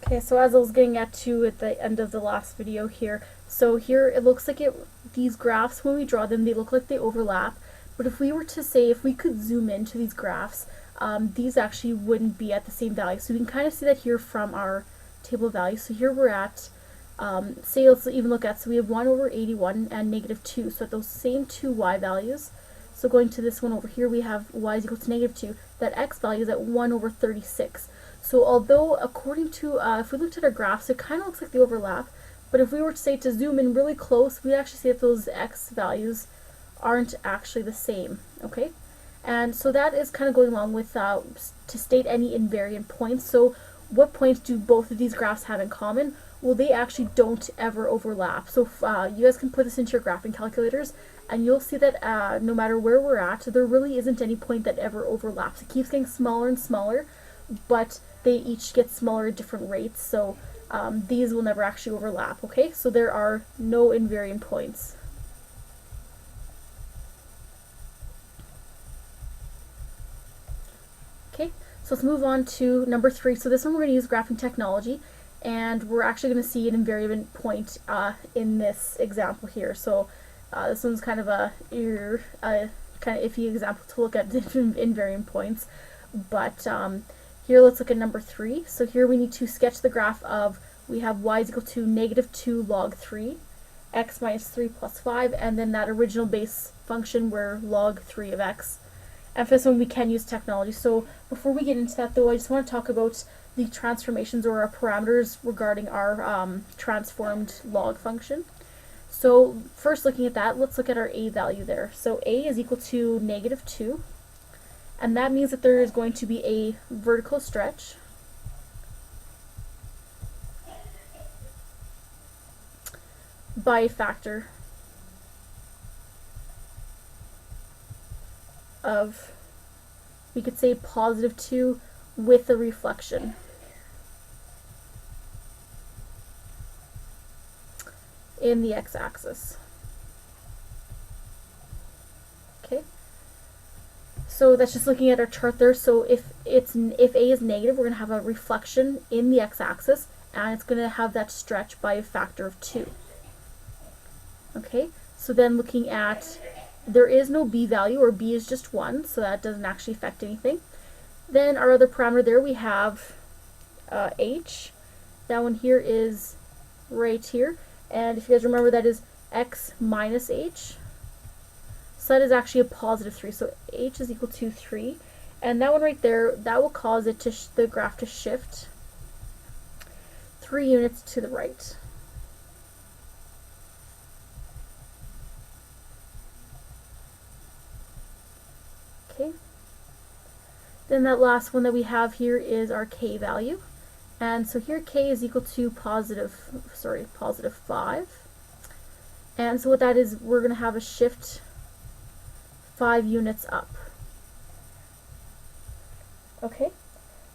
Okay, so as I was getting at the end of the last video here, so here it looks like these graphs, when we draw them, they look like they overlap, but if we were to say, if we could zoom into these graphs, these actually wouldn't be at the same value. So we can kind of see that here from our table of values. So here we're at, say let's even look at, so we have 1 over 81 and negative 2, so at those same two y values, so going to this one over here, we have y is equal to negative 2, that x value is at 1 over 36. So although according to, if we looked at our graphs, it kind of looks like they overlap, but if we were to say to zoom in really close, we'd actually see that those x values aren't actually the same, okay? And so that is kind of going along with to state any invariant points. So what points do both of these graphs have in common? Well, they actually don't ever overlap. So you guys can put this into your graphing calculators, and you'll see that no matter where we're at, there really isn't any point that ever overlaps. It keeps getting smaller and smaller, but they each get smaller at different rates, so these will never actually overlap, okay? So there are no invariant points. Okay, so let's move on to number 3. So this one we're going to use graphing technology, and we're actually going to see an invariant point in this example here. So this one's kind of a kind of iffy example to look at invariant points, but here let's look at number 3. So here we need to sketch the graph of, we have y is equal to negative 2 log 3, x minus 3 plus 5, and then that original base function where log 3 of x. And for this one we can use technology. So before we get into that though, I just want to talk about the transformations or our parameters regarding our transformed log function. So first looking at that, let's look at our a value there. So a is equal to negative 2, and that means that there is going to be a vertical stretch by a factor of, we could say positive 2 with a reflection. In the x-axis. Okay, so that's just looking at our chart there. So if a is negative, we're going to have a reflection in the x-axis, and it's going to have that stretch by a factor of 2. Okay, so then looking at, there is no b value, or b is just 1, so that doesn't actually affect anything. Then our other parameter there, we have h. That one here is right here. And if you guys remember, that is x minus h. So that is actually a positive 3. So h is equal to 3. And that one right there, that will cause it to the graph to shift 3 units to the right. Okay. Then that last one that we have here is our k value. And so here k is equal to positive 5. And so what that is, we're going to have a shift 5 units up. Okay,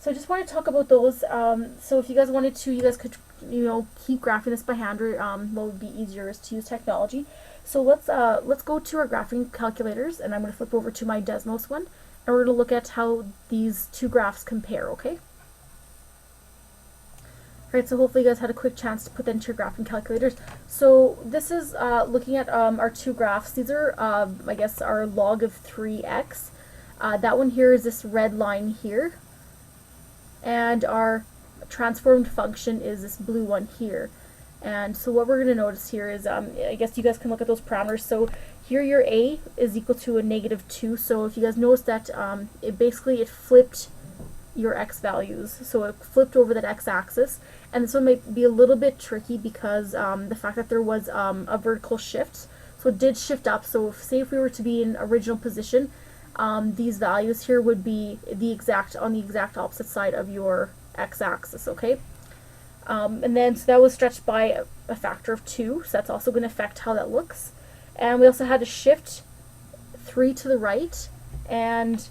so I just want to talk about those. So if you guys wanted to, you guys could, keep graphing this by hand, or what would be easier is to use technology. So let's go to our graphing calculators, and I'm going to flip over to my Desmos one, and we're going to look at how these two graphs compare, okay? Alright, so hopefully you guys had a quick chance to put that into your graphing calculators. So this is looking at our two graphs. These are, I guess, our log of 3x. That one here is this red line here. And our transformed function is this blue one here. And so what we're going to notice here is, I guess you guys can look at those parameters. So here your a is equal to a negative 2. So if you guys notice that it flipped your x values, so it flipped over that x-axis, and this one might be a little bit tricky because the fact that there was a vertical shift, so it did shift up. So say if we were to be in original position, these values here would be on the exact opposite side of your x-axis, okay? And then so that was stretched by a factor of 2, so that's also going to affect how that looks. And we also had to shift 3 to the right and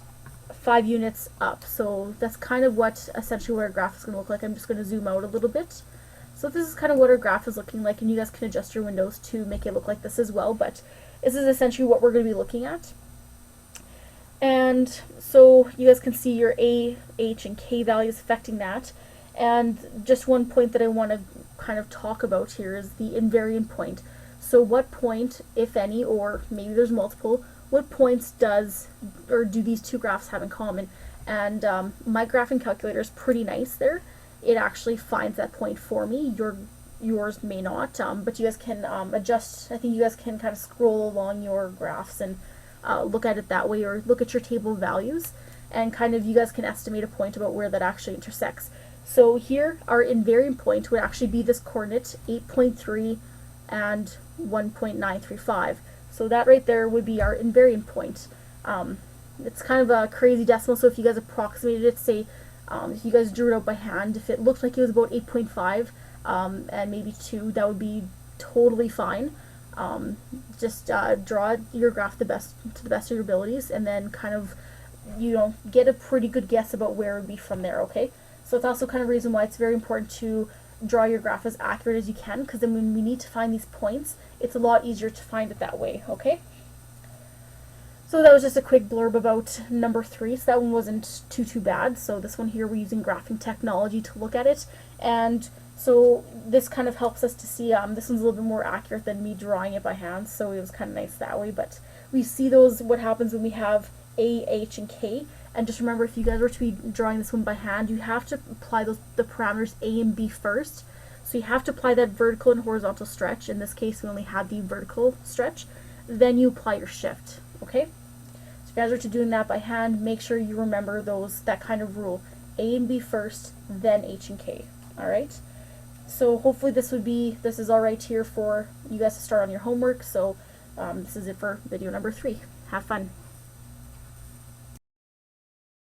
5 units up. So that's kind of what essentially what our graph is going to look like. I'm just going to zoom out a little bit. So this is kind of what our graph is looking like, and you guys can adjust your windows to make it look like this as well, but this is essentially what we're going to be looking at. And so you guys can see your A, H, and K values affecting that. And just one point that I want to kind of talk about here is the invariant point. So what point, if any, or maybe there's multiple, what points does or do these two graphs have in common? And my graphing calculator is pretty nice there. It actually finds that point for me. Yours may not, but you guys can adjust. I think you guys can kind of scroll along your graphs and look at it that way, or look at your table of values, and kind of you guys can estimate a point about where that actually intersects. So here, our invariant point would actually be this coordinate, 8.3 and 1.935. So that right there would be our invariant point. It's kind of a crazy decimal, so if you guys approximated it, say, if you guys drew it out by hand, if it looked like it was about 8.5 and maybe 2, that would be totally fine. Just draw your graph to the best of your abilities, and then kind of, get a pretty good guess about where it would be from there, okay? So it's also kind of a reason why it's very important to draw your graph as accurate as you can, because then when we need to find these points, it's a lot easier to find it that way, okay? So that was just a quick blurb about number 3. So that one wasn't too bad. So this one here, we're using graphing technology to look at it. And so this kind of helps us to see, this one's a little bit more accurate than me drawing it by hand. So it was kind of nice that way. But we see what happens when we have A, H, and K. And just remember, if you guys were to be drawing this one by hand, you have to apply the parameters A and B first. So you have to apply that vertical and horizontal stretch. In this case, we only had the vertical stretch. Then you apply your shift, okay? So if you guys are to doing that by hand, make sure you remember that kind of rule. A and B first, then H and K, all right? So hopefully this is all right here for you guys to start on your homework. So this is it for video number 3. Have fun.